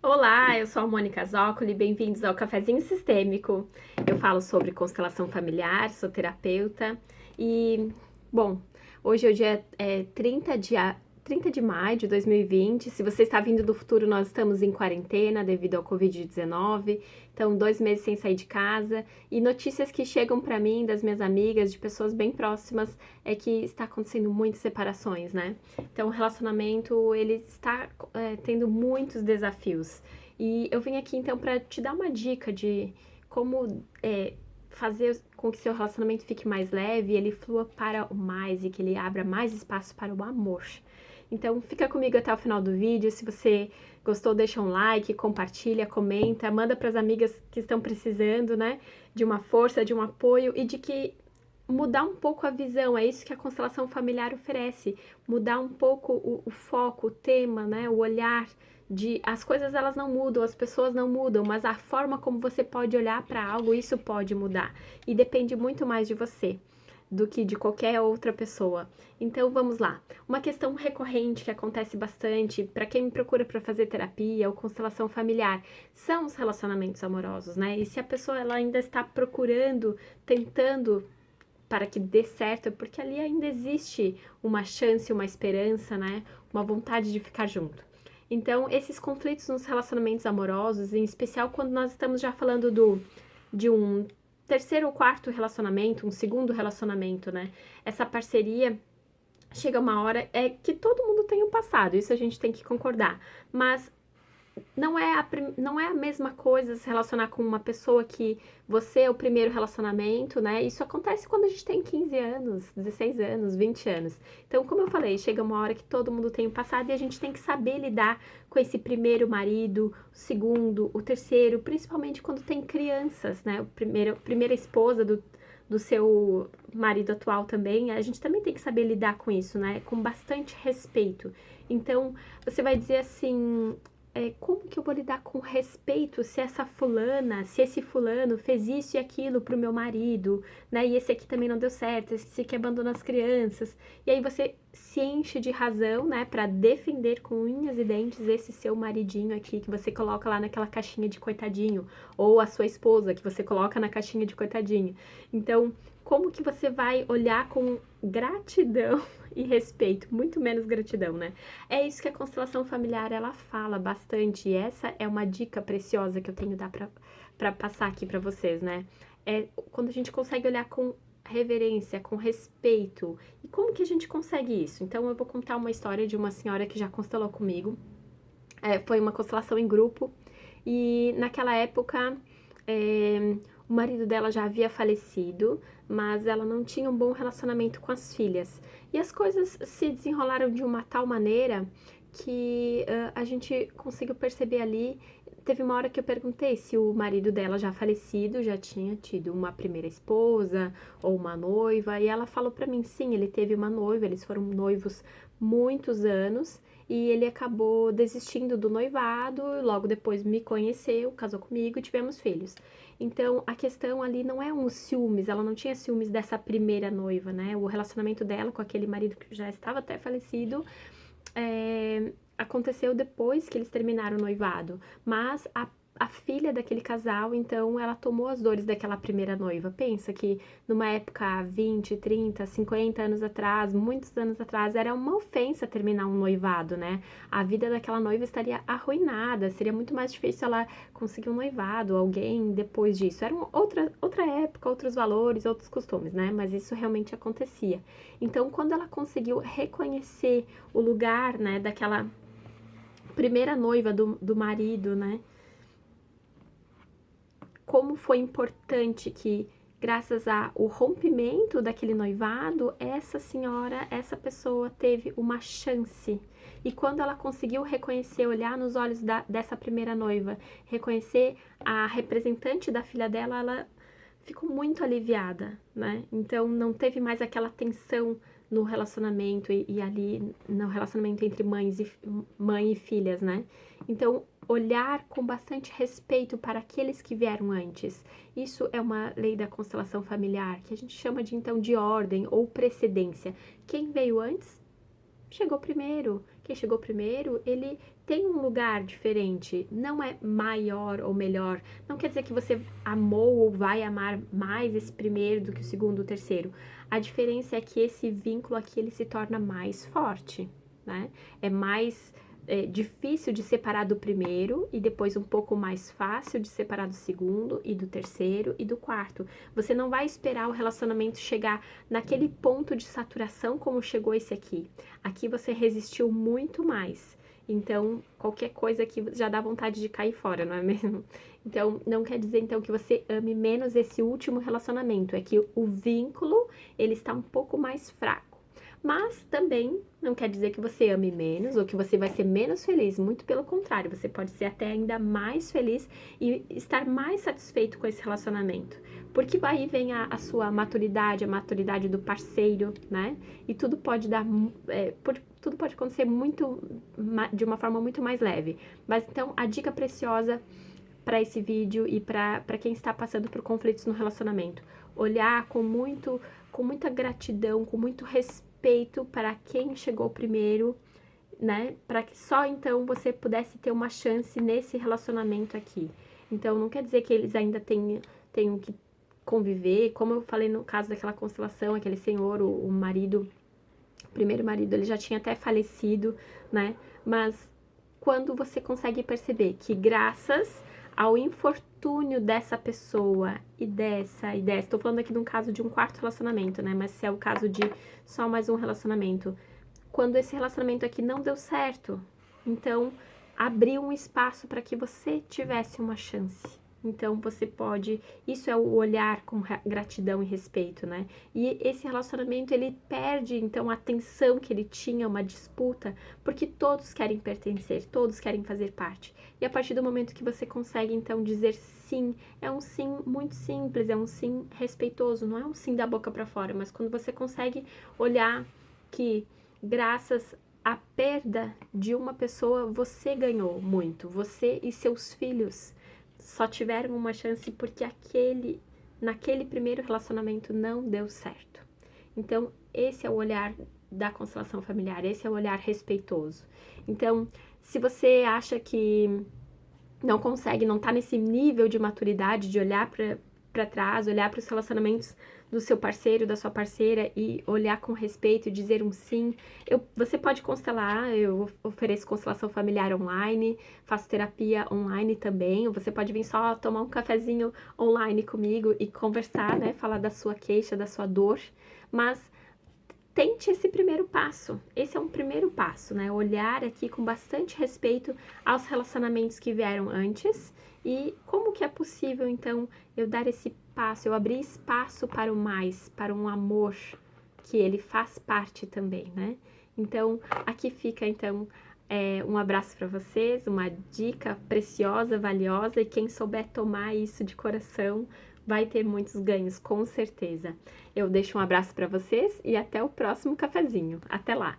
Olá, eu sou a Mônica Zócoli, bem-vindos ao Cafezinho Sistêmico. Eu falo sobre constelação familiar, sou terapeuta e, bom, hoje é o dia 30 de maio de 2020. Se você está vindo do futuro, nós estamos em quarentena devido ao Covid-19, então 2 meses sem sair de casa e notícias que chegam para mim das minhas amigas, de pessoas bem próximas, é que está acontecendo muitas separações, né? Então, o relacionamento, ele está tendo muitos desafios. E eu vim aqui, então, para te dar uma dica de como fazer com que seu relacionamento fique mais leve, ele flua para o mais e que ele abra mais espaço para o amor. Então, fica comigo até o final do vídeo. Se você gostou, deixa um like, compartilha, comenta, manda para as amigas que estão precisando, né, de uma força, de um apoio e de que mudar um pouco a visão, é isso que a constelação familiar oferece, mudar um pouco o foco, o tema, né, o olhar de as coisas elas não mudam, as pessoas não mudam, mas a forma como você pode olhar para algo, isso pode mudar e depende muito mais de você do que de qualquer outra pessoa. Então vamos lá. Uma questão recorrente que acontece bastante para quem me procura para fazer terapia ou constelação familiar são os relacionamentos amorosos, né? E se a pessoa ela ainda está procurando, tentando para que dê certo, é porque ali ainda existe uma chance, uma esperança, né? Uma vontade de ficar junto. Então, esses conflitos nos relacionamentos amorosos, em especial quando nós estamos já falando de um terceiro ou quarto relacionamento, um segundo relacionamento, né? Essa parceria chega uma hora que todo mundo tem um passado, isso a gente tem que concordar. Mas não é a mesma coisa se relacionar com uma pessoa que você é o primeiro relacionamento, né? Isso acontece quando a gente tem 15 anos, 16 anos, 20 anos. Então, como eu falei, chega uma hora que todo mundo tem um passado e a gente tem que saber lidar com esse primeiro marido, o segundo, o terceiro, principalmente quando tem crianças, né? Primeira esposa do seu marido atual também, a gente também tem que saber lidar com isso, né? Com bastante respeito. Então, você vai dizer assim, como que eu vou lidar com respeito se essa fulana, se esse fulano fez isso e aquilo pro meu marido, né? E esse aqui também não deu certo, esse que abandonou as crianças. E aí você se enche de razão, né, para defender com unhas e dentes esse seu maridinho aqui que você coloca lá naquela caixinha de coitadinho, ou a sua esposa que você coloca na caixinha de coitadinho. Então, como que você vai olhar com gratidão e respeito, muito menos gratidão, né? É isso que a constelação familiar ela fala bastante, e essa é uma dica preciosa que eu tenho para passar aqui para vocês, né? É quando a gente consegue olhar com reverência, com respeito. E como que a gente consegue isso? Então eu vou contar uma história de uma senhora que já constelou comigo. Foi uma constelação em grupo e naquela época o marido dela já havia falecido, mas ela não tinha um bom relacionamento com as filhas. E as coisas se desenrolaram de uma tal maneira que a gente conseguiu perceber ali. Teve uma hora que eu perguntei se o marido dela já falecido já tinha tido uma primeira esposa ou uma noiva, e ela falou para mim, sim, ele teve uma noiva, eles foram noivos muitos anos, e ele acabou desistindo do noivado, logo depois me conheceu, casou comigo e tivemos filhos. Então, a questão ali não é um ciúmes, ela não tinha ciúmes dessa primeira noiva, né? O relacionamento dela com aquele marido que já estava até falecido aconteceu depois que eles terminaram o noivado, mas a filha daquele casal, então, ela tomou as dores daquela primeira noiva. Pensa que numa época 20, 30, 50 anos atrás, muitos anos atrás, era uma ofensa terminar um noivado, né? A vida daquela noiva estaria arruinada, seria muito mais difícil ela conseguir um noivado, alguém depois disso. Era outra época, outros valores, outros costumes, né? Mas isso realmente acontecia. Então, quando ela conseguiu reconhecer o lugar, né, daquela primeira noiva do marido, né? Como foi importante que, graças ao rompimento daquele noivado, essa senhora, essa pessoa teve uma chance. E quando ela conseguiu reconhecer, olhar nos olhos dessa primeira noiva, reconhecer a representante da filha dela, ela ficou muito aliviada, né? Então não teve mais aquela tensão no relacionamento e ali no relacionamento entre mãe e filhas, né? Então olhar com bastante respeito para aqueles que vieram antes. Isso é uma lei da constelação familiar, que a gente chama de então de ordem ou precedência. Quem veio antes chegou primeiro. quem chegou primeiro, ele tem um lugar diferente, não é maior ou melhor. Não quer dizer que você amou ou vai amar mais esse primeiro do que o segundo ou o terceiro. A diferença é que esse vínculo aqui, ele se torna mais forte, né? É mais difícil de separar do primeiro e depois um pouco mais fácil de separar do segundo e do terceiro e do quarto. Você não vai esperar o relacionamento chegar naquele ponto de saturação como chegou esse aqui. Aqui você resistiu muito mais. Então, qualquer coisa aqui já dá vontade de cair fora, não é mesmo? Então, não quer dizer então que você ame menos esse último relacionamento, é que o vínculo, ele está um pouco mais fraco. Mas também não quer dizer que você ame menos ou que você vai ser menos feliz, muito pelo contrário, você pode ser até ainda mais feliz e estar mais satisfeito com esse relacionamento. Porque aí vem a sua maturidade, a maturidade do parceiro, né? E tudo pode dar, tudo pode acontecer de uma forma muito mais leve. Mas então, a dica preciosa para esse vídeo e para quem está passando por conflitos no relacionamento, olhar com muita gratidão, com muito respeito para quem chegou primeiro, né? Para que só então você pudesse ter uma chance nesse relacionamento aqui. Então, não quer dizer que eles ainda tenham que conviver, como eu falei no caso daquela constelação, aquele senhor, o marido, o primeiro marido, ele já tinha até falecido, né? Mas quando você consegue perceber que graças ao infortúnio dessa pessoa e dessa, estou falando aqui de um caso de um quarto relacionamento, né? Mas se é o caso de só mais um relacionamento, quando esse relacionamento aqui não deu certo, então abriu um espaço para que você tivesse uma chance. Então você pode, isso é o olhar com gratidão e respeito, né? E esse relacionamento, ele perde então a atenção que ele tinha, uma disputa, porque todos querem pertencer, todos querem fazer parte. E a partir do momento que você consegue então dizer sim, é um sim muito simples, é um sim respeitoso, não é um sim da boca para fora, mas quando você consegue olhar que graças à perda de uma pessoa, você ganhou muito, você e seus filhos só tiveram uma chance porque naquele primeiro relacionamento não deu certo. Então, esse é o olhar da constelação familiar, esse é o olhar respeitoso. Então, se você acha que não consegue, não tá nesse nível de maturidade de olhar para trás, olhar para os relacionamentos do seu parceiro, da sua parceira e olhar com respeito e dizer um sim. Você pode constelar, eu ofereço constelação familiar online, faço terapia online também, ou você pode vir só tomar um cafezinho online comigo e conversar, né, falar da sua queixa, da sua dor, mas tente esse primeiro passo. Esse é um primeiro passo, né? Olhar aqui com bastante respeito aos relacionamentos que vieram antes e como que é possível, então, eu dar esse passo, eu abrir espaço para o mais, para um amor que ele faz parte também, né? Então, aqui fica, então, um abraço para vocês, uma dica preciosa, valiosa, e quem souber tomar isso de coração vai ter muitos ganhos, com certeza. Eu deixo um abraço para vocês e até o próximo cafezinho. Até lá!